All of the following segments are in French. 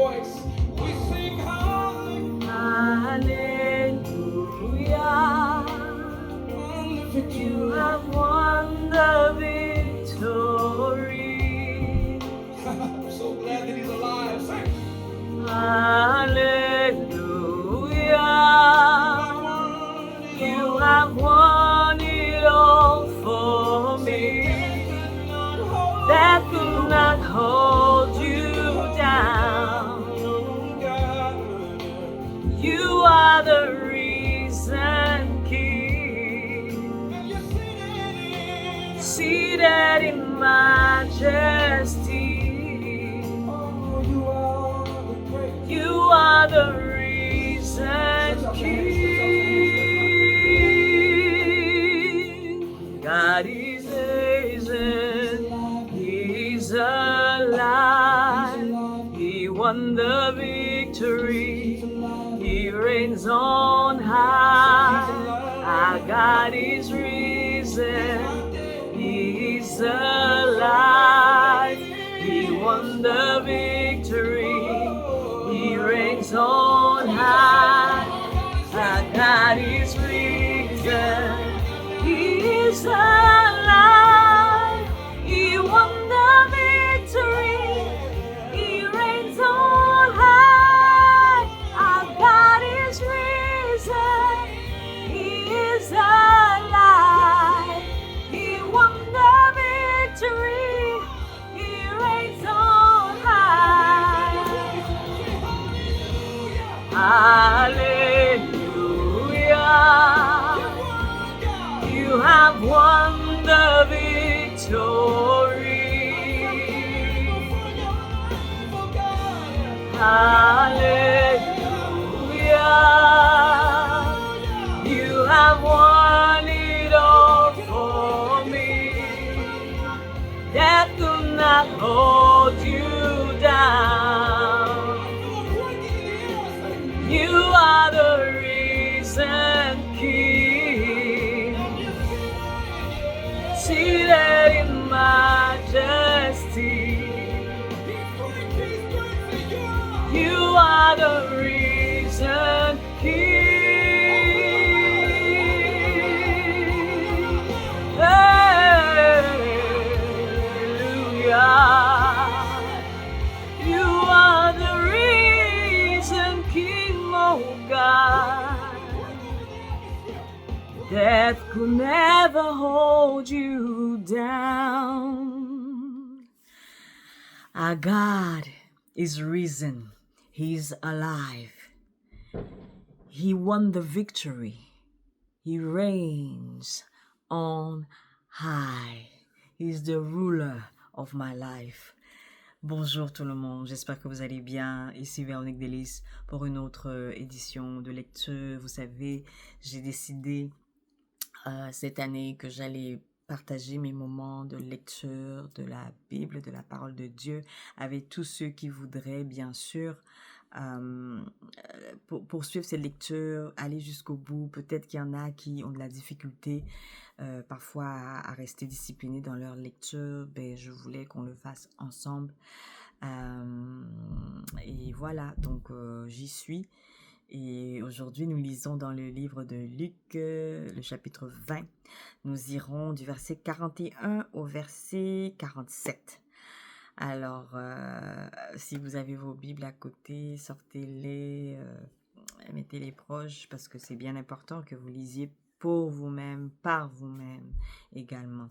voice. We sing Hallelujah. You have won the victory. I'm so glad that he's alive. Sing. Hallelujah. You have won it all for me. That could not hold you down. You are the reason, King, seated in majesty. You are the reason, King. God is risen, He's alive. He won the victory, He reigns on high. Our God is risen, He is alive. He won the victory, He reigns on high. Our God is risen, He is alive. He won the victory, He reigns on high. Our God is risen, He is alive. He won the victory, He reigns on high. Hallelujah. You have won the victory. Hallelujah. You have won it all for me. Death could not hold you down. You are the risen King, seated in majesty. You are the risen King. Hallelujah. You are the risen King, oh God. Death could never hold you down. Our God is risen. He's alive. He won the victory. He reigns on high. He's the ruler of my life. Bonjour tout le monde, j'espère que vous allez bien. Ici Véronique Delis pour une autre édition de lecture. Vous savez, j'ai décidé cette année que j'allais partager mes moments de lecture de la Bible, de la parole de Dieu, avec tous ceux qui voudraient, bien sûr, poursuivre ces lectures, aller jusqu'au bout. Peut-être qu'il y en a qui ont de la difficulté parfois à rester disciplinés dans leur lecture. Ben, je voulais qu'on le fasse ensemble. Et voilà, donc j'y suis. Et aujourd'hui, nous lisons dans le livre de Luc, le chapitre 20. Nous irons du verset 41 au verset 47. Alors, si vous avez vos Bibles à côté, sortez-les, mettez-les proches, parce que c'est bien important que vous lisiez pour vous-même, par vous-même également.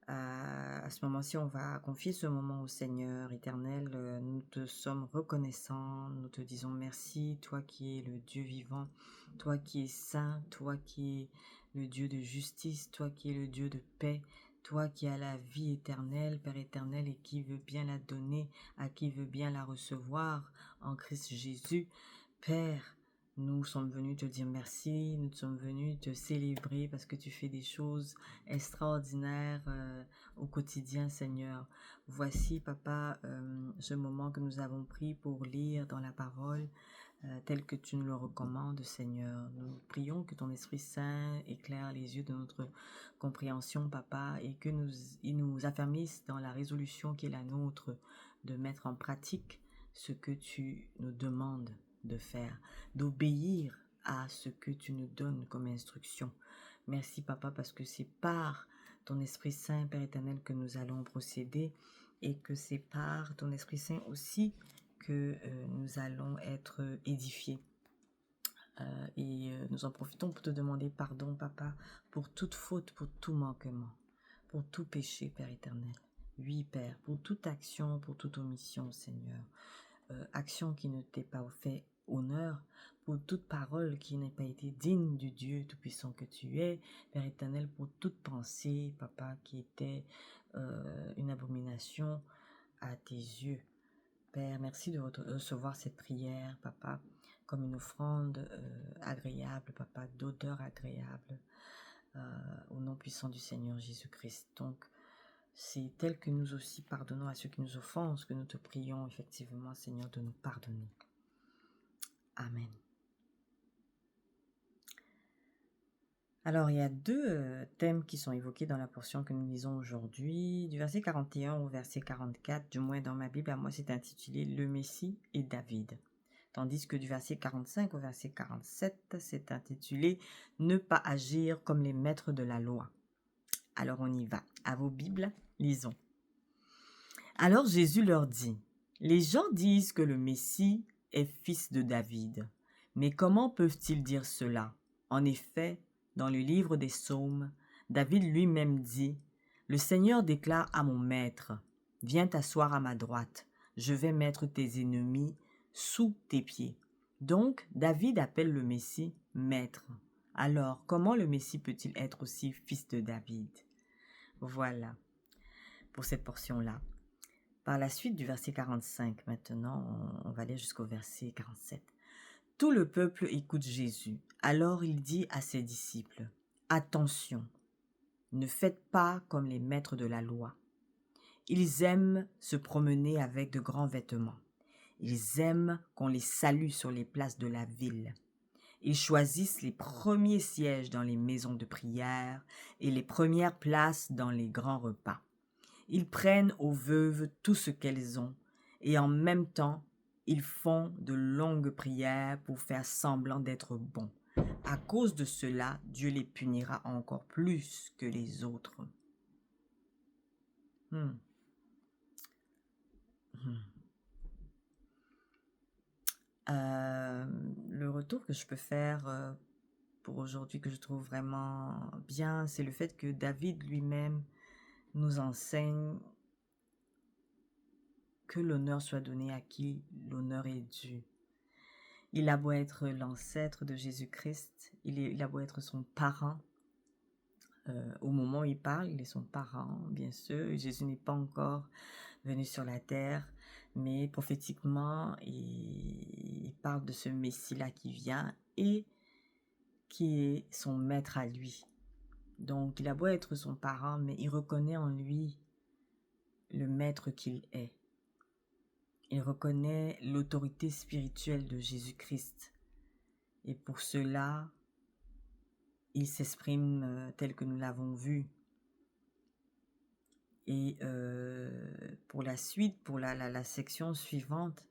À ce moment-ci, on va confier ce moment au Seigneur éternel. Nous te sommes reconnaissants, nous te disons merci, toi qui es le Dieu vivant, toi qui es saint, toi qui es le Dieu de justice, toi qui es le Dieu de paix, toi qui as la vie éternelle, Père éternel, et qui veut bien la donner à qui veut bien la recevoir en Christ Jésus. Père, nous sommes venus te dire merci, nous sommes venus te célébrer parce que tu fais des choses extraordinaires au quotidien, Seigneur. Voici, Papa, ce moment que nous avons pris pour lire dans la parole tel que tu nous le recommandes, Seigneur. Nous prions que ton Esprit Saint éclaire les yeux de notre compréhension, Papa, et il nous affermisse dans la résolution qui est la nôtre de mettre en pratique ce que tu nous demandes de faire, d'obéir à ce que tu nous donnes comme instruction. Merci, Papa, parce que c'est par ton Esprit Saint, Père éternel, que nous allons procéder et que c'est par ton Esprit Saint aussi que nous allons être édifiés. Nous en profitons pour te demander pardon, Papa, pour toute faute, pour tout manquement, pour tout péché, Père éternel. Oui, Père, pour toute action, pour toute omission, Seigneur. Action qui ne t'ait pas fait honneur, pour toute parole qui n'ait pas été digne du Dieu Tout-Puissant que tu es, Père éternel, pour toute pensée, Papa, qui était une abomination à tes yeux. Père, merci de recevoir cette prière, Papa, comme une offrande agréable, Papa, d'odeur agréable, au nom puissant du Seigneur Jésus-Christ. Donc, c'est tel que nous aussi pardonnons à ceux qui nous offensent, que nous te prions effectivement, Seigneur, de nous pardonner. Amen. Alors, il y a deux thèmes qui sont évoqués dans la portion que nous lisons aujourd'hui. Du verset 41 au verset 44, du moins dans ma Bible, à moi, c'est intitulé « Le Messie et David ». Tandis que du verset 45 au verset 47, c'est intitulé « Ne pas agir comme les maîtres de la loi ». Alors, on y va. À vos Bibles, lisons. Alors Jésus leur dit, « Les gens disent que le Messie est fils de David. Mais comment peuvent-ils dire cela? En effet, dans le livre des Psaumes, David lui-même dit, « Le Seigneur déclare à mon maître, « Viens t'asseoir à ma droite, je vais mettre tes ennemis sous tes pieds. » Donc David appelle le Messie « maître ». Alors, comment le Messie peut-il être aussi fils de David? Voilà pour cette portion-là. Par la suite du verset 45, maintenant, on va aller jusqu'au verset 47. Tout le peuple écoute Jésus. Alors il dit à ses disciples, « Attention, ne faites pas comme les maîtres de la loi. Ils aiment se promener avec de grands vêtements. Ils aiment qu'on les salue sur les places de la ville. Ils choisissent les premiers sièges dans les maisons de prière et les premières places dans les grands repas. Ils prennent aux veuves tout ce qu'elles ont et en même temps, ils font de longues prières pour faire semblant d'être bons. À cause de cela, Dieu les punira encore plus que les autres. » Le retour que je peux faire pour aujourd'hui, que je trouve vraiment bien, c'est le fait que David lui-même nous enseigne que l'honneur soit donné à qui l'honneur est dû. Il a beau être l'ancêtre de Jésus-Christ, il a beau être son parent. Au moment où il parle, il est son parent, bien sûr. Jésus n'est pas encore venu sur la terre, mais prophétiquement, il parle de ce Messie-là qui vient et qui est son maître à lui. Donc, il a beau être son parent, mais il reconnaît en lui le maître qu'il est. Il reconnaît l'autorité spirituelle de Jésus-Christ. Et pour cela, il s'exprime tel que nous l'avons vu. Et pour la suite, pour la section suivante,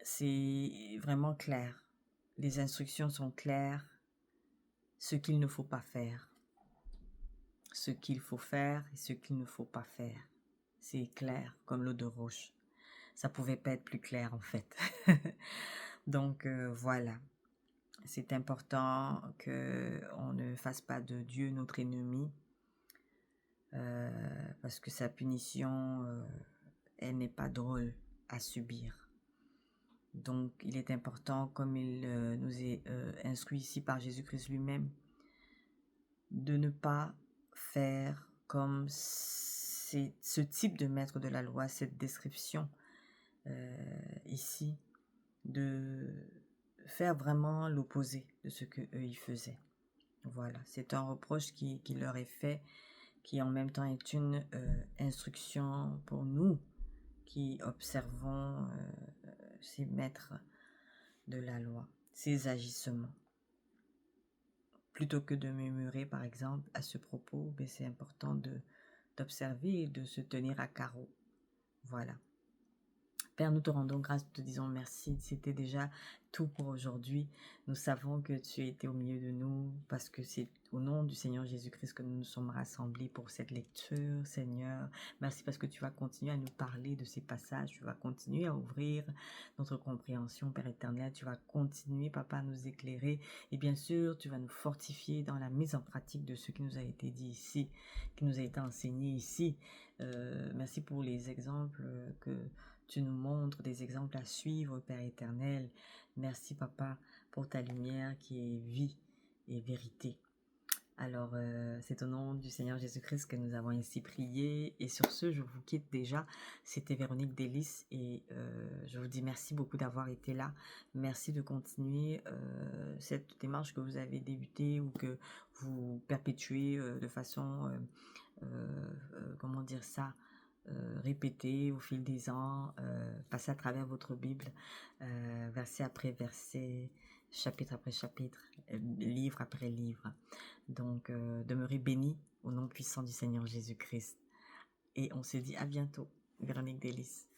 c'est vraiment clair. Les instructions sont claires. Ce qu'il ne faut pas faire. Ce qu'il faut faire et ce qu'il ne faut pas faire. C'est clair comme l'eau de roche. Ça pouvait pas être plus clair en fait. Donc voilà. C'est important qu'on ne fasse pas de Dieu notre ennemi. Parce que sa punition, elle n'est pas drôle à subir. Donc, il est important, comme il nous est instruit ici par Jésus-Christ lui-même, de ne pas faire comme ce type de maître de la loi, cette description ici, de faire vraiment l'opposé de ce qu'eux ils faisaient. Voilà, c'est un reproche qui leur est fait, qui en même temps est une instruction pour nous qui observons ces maîtres de la loi, ces agissements. Plutôt que de murmurer, par exemple, à ce propos, c'est important d'observer et de se tenir à carreau. Voilà. Père, nous te rendons grâce, nous te disons merci. C'était déjà tout pour aujourd'hui. Nous savons que tu étais au milieu de nous parce que c'est au nom du Seigneur Jésus-Christ que nous nous sommes rassemblés pour cette lecture, Seigneur. Merci parce que tu vas continuer à nous parler de ces passages. Tu vas continuer à ouvrir notre compréhension, Père éternel. Tu vas continuer, Papa, à nous éclairer. Et bien sûr, tu vas nous fortifier dans la mise en pratique de ce qui nous a été dit ici, qui nous a été enseigné ici. Merci pour les exemples que tu nous montres, des exemples à suivre, Père éternel. Merci, Papa, pour ta lumière qui est vie et vérité. Alors, c'est au nom du Seigneur Jésus-Christ que nous avons ainsi prié. Et sur ce, je vous quitte déjà. C'était Véronique Délice et je vous dis merci beaucoup d'avoir été là. Merci de continuer cette démarche que vous avez débutée ou que vous perpétuez de façon, comment dire ça, répéter au fil des ans, passer à travers votre Bible, verset après verset, chapitre après chapitre, livre après livre. Donc, demeurez bénis au nom puissant du Seigneur Jésus-Christ. Et on se dit à bientôt. Véronique Délice.